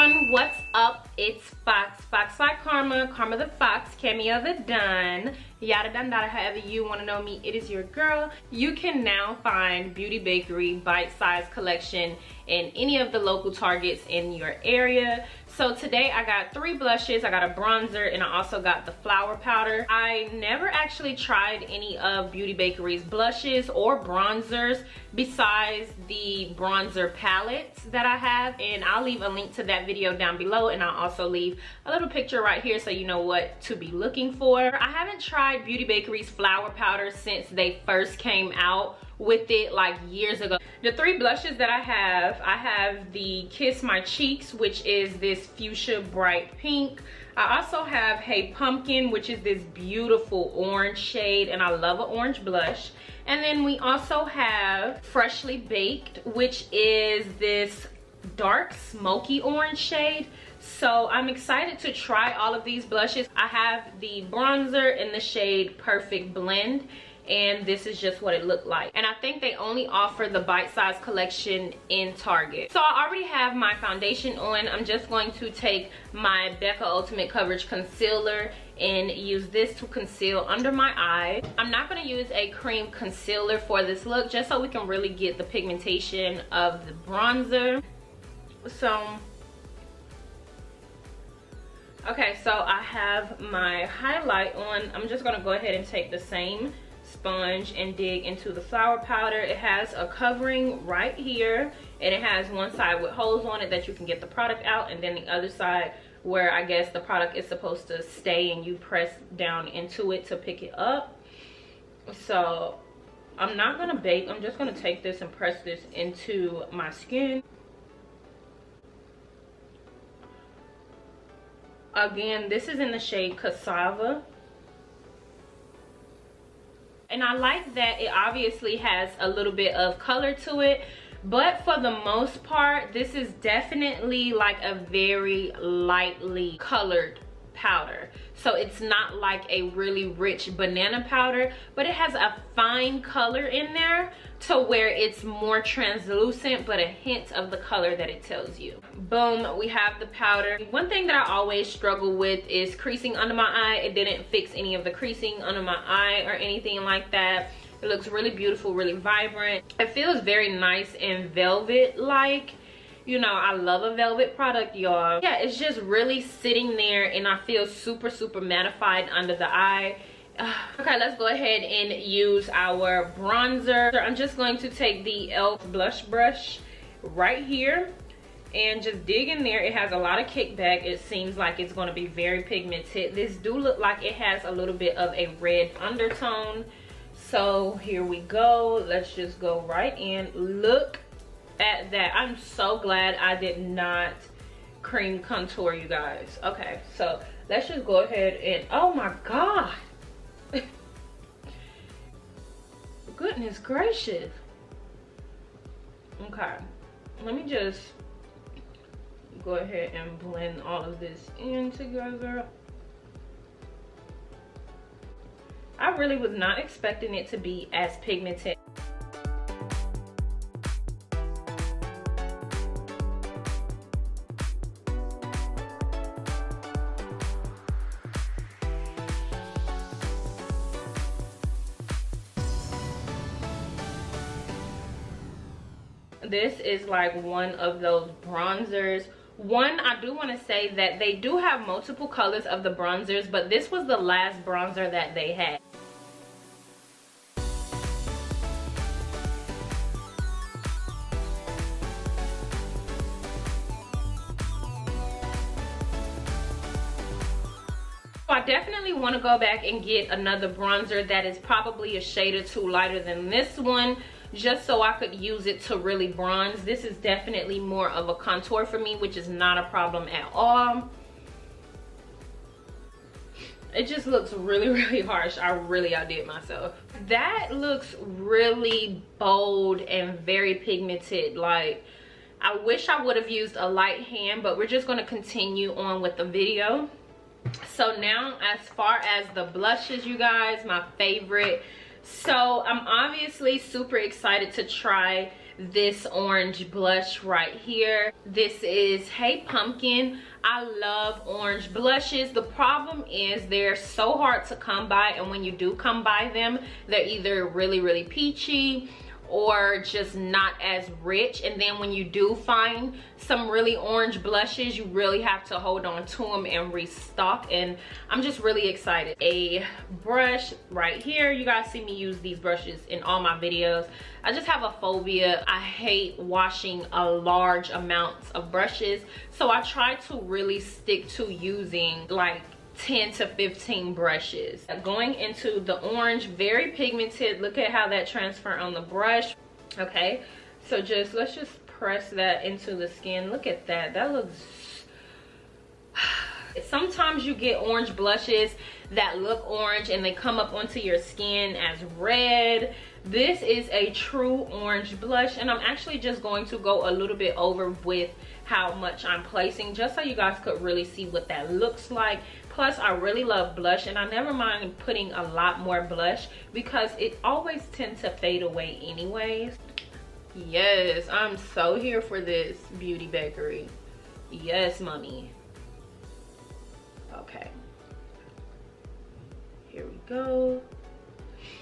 everyone, what's up? It's Fox like Karma, Karma the Fox, Cameo the Done, yada done dada, however you want to know me, it is your girl. You can now find Beauty Bakerie bite-size collection in any of the local Targets in your area. So today I got 3 blushes, I got a bronzer, and I also got the flower powder. I never actually tried any of Beauty Bakerie's blushes or bronzers besides the bronzer palettes that I have, and I'll leave a link to that video down below, and I'll also leave a little picture right here so you know what to be looking for. I haven't tried Beauty Bakerie's flower powder since they first came out with it like years ago. The 3 blushes that I have the Kiss My Cheeks, which is this fuchsia bright pink. I also have Hey Pumpkin, which is this beautiful orange shade, and I love an orange blush. And then we also have Freshly Baked, which is this dark smoky orange shade. So I'm excited to try all of these blushes. I have the bronzer in the shade Perfect Blend, and this is just what it looked like. And I think they only offer the bite-size collection in Target. So I already have my foundation on. I'm just going to take my Becca Ultimate Coverage Concealer and use this to conceal under my eye. I'm not going to use a cream concealer for this look, just so we can really get the pigmentation of the bronzer. So okay, so I have my highlight on. I'm just going to go ahead and take the same sponge and dig into the flower powder. It has a covering right here, and it has one side with holes on it that you can get the product out, and then the other side where I guess the product is supposed to stay and you press down into it to pick it up. So I'm not gonna bake, I'm just gonna take this and press this into my skin. Again, this is in the shade Cassava. And I like that it obviously has a little bit of color to it, but for the most part, this is definitely like a very lightly colored powder. So it's not like a really rich banana powder, but it has a fine color in there to where it's more translucent, but a hint of the color that it tells you. Boom, we have the powder. One thing that I always struggle with is creasing under my eye. It didn't fix any of the creasing under my eye or anything like that. It looks really beautiful, really vibrant. It feels very nice and velvet like. You know, I love a velvet product, y'all. Yeah, it's just really sitting there, and I feel super mattified under the eye. Okay, let's go ahead and use our bronzer. I'm just going to take the e.l.f. blush brush right here and just dig in there. It has a lot of kickback. It seems like it's going to be very pigmented. This do look like it has a little bit of a red undertone. So here we go. Let's just go right in. Look at that. I'm so glad I did not cream contour, you guys. Okay, so let's just go ahead and, oh my god. Goodness gracious. Okay, let me just go ahead and blend all of this in together. I really was not expecting it to be as pigmented. This is like one of those bronzers. One, I do want to say that they do have multiple colors of the bronzers, but this was the last bronzer that they had. I definitely want to go back and get another bronzer that is probably a shade or 2 lighter than this one, just so I could use it to really bronze. This is definitely more of a contour for me, which is not a problem at all. It just looks really harsh. I really outdid myself. That looks really bold and very pigmented. Like, I wish I would have used a light hand, but we're just going to continue on with the video. So now, as far as the blushes, you guys, my favorite. So I'm obviously super excited to try this orange blush right here. This is Hey Pumpkin. I love orange blushes. The problem is they're so hard to come by, and when you do come by them, they're either really peachy or just not as rich. And then when you do find some really orange blushes, you really have to hold on to them and restock, and I'm just really excited. A brush right here. You guys see me use these brushes in all my videos. I just have a phobia. I hate washing a large amounts of brushes, so I try to really stick to using like 10 to 15 brushes. Going into the orange, very pigmented. Look at how that transfer on the brush. Okay, so let's just press that into the skin. Look at that. That looks sometimes you get orange blushes that look orange and they come up onto your skin as red. This is a true orange blush, and I'm actually just going to go a little bit over with how much I'm placing, just so you guys could really see what that looks like. Plus, I really love blush, and I never mind putting a lot more blush because it always tends to fade away anyways. Yes, I'm so here for this Beauty Bakerie. Yes, mommy. Okay. Here we go.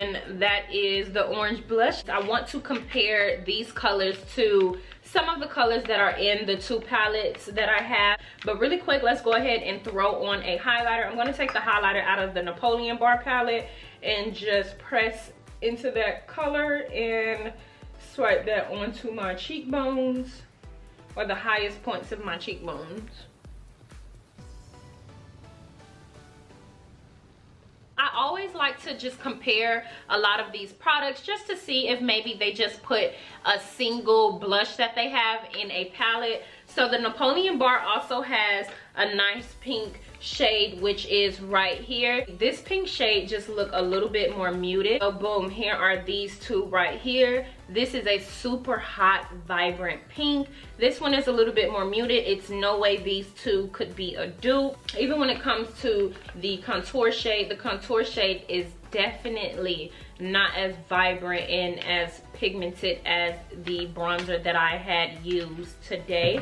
And that is the orange blush. I want to compare these colors to some of the colors that are in the two palettes that I have. But really quick, let's go ahead and throw on a highlighter. I'm going to take the highlighter out of the Napoleon Bar palette and just press into that color and swipe that onto my cheekbones, or the highest points of my cheekbones. I always like to just compare a lot of these products just to see if maybe they just put a single blush that they have in a palette. So the Napoleon Bar also has a nice pink shade, which is right here. This pink shade just look a little bit more muted. So boom, here are these two right here. This is a super hot, vibrant pink. This one is a little bit more muted. It's no way these two could be a dupe. Even when it comes to the contour shade, the contour shade is definitely not as vibrant and as pigmented as the bronzer that I had used today.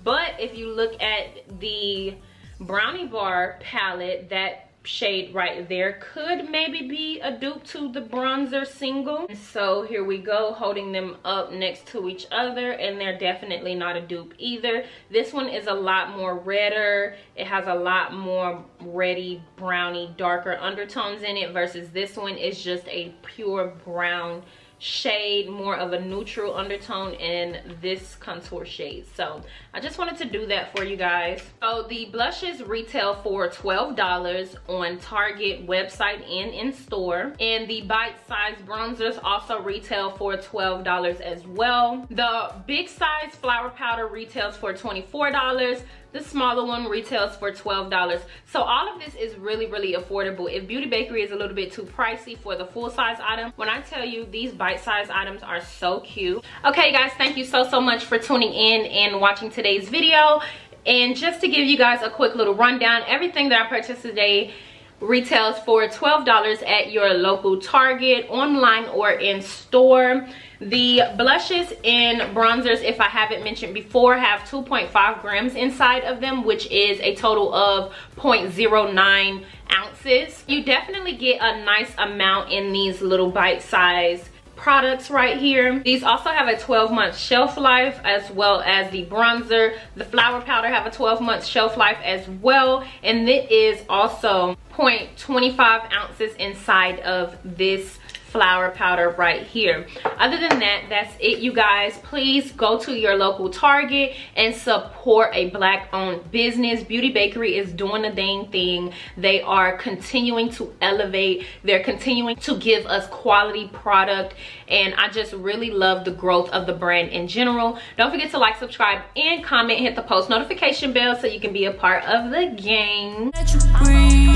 But if you look at the Brownie Bar palette, that shade right there could maybe be a dupe to the bronzer single. So here we go, holding them up next to each other, and they're definitely not a dupe either. This one is a lot more redder. It has a lot more reddy, browny, darker undertones in it, versus this one is just a pure brown shade, more of a neutral undertone in this contour shade. So I just wanted to do that for you guys. So the blushes retail for $12 on Target website and in store, and the bite-size bronzers also retail for $12 as well. The big size flower powder retails for $24. The smaller one retails for $12. So all of this is really affordable. If Beauty Bakerie is a little bit too pricey for the full size item, when I tell you these bite-size items are so cute. Okay guys, thank you so much for tuning in and watching today's video. And just to give you guys a quick little rundown, everything that I purchased today retails for $12 at your local Target, online or in store. The blushes and bronzers, if I haven't mentioned before, have 2.5 grams inside of them, which is a total of 0.09 ounces. You definitely get a nice amount in these little bite-sized products right here. These also have a 12-month shelf life, as well as the bronzer. The flower powder have a 12-month shelf life as well, and it is also 0.25 ounces inside of this flower powder right here. Other than that, that's it, you guys. Please go to your local Target and support a Black-owned business. Beauty Bakerie is doing the dang thing. They are continuing to elevate. They're continuing to give us quality product, and I just really love the growth of the brand in general. Don't forget to like, subscribe, and comment. Hit the post notification bell so you can be a part of the gang. Let you breathe.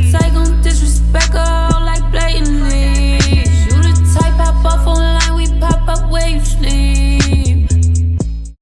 Take on disrespect all like blatantly. You the type hop off online, we pop up where you sleep.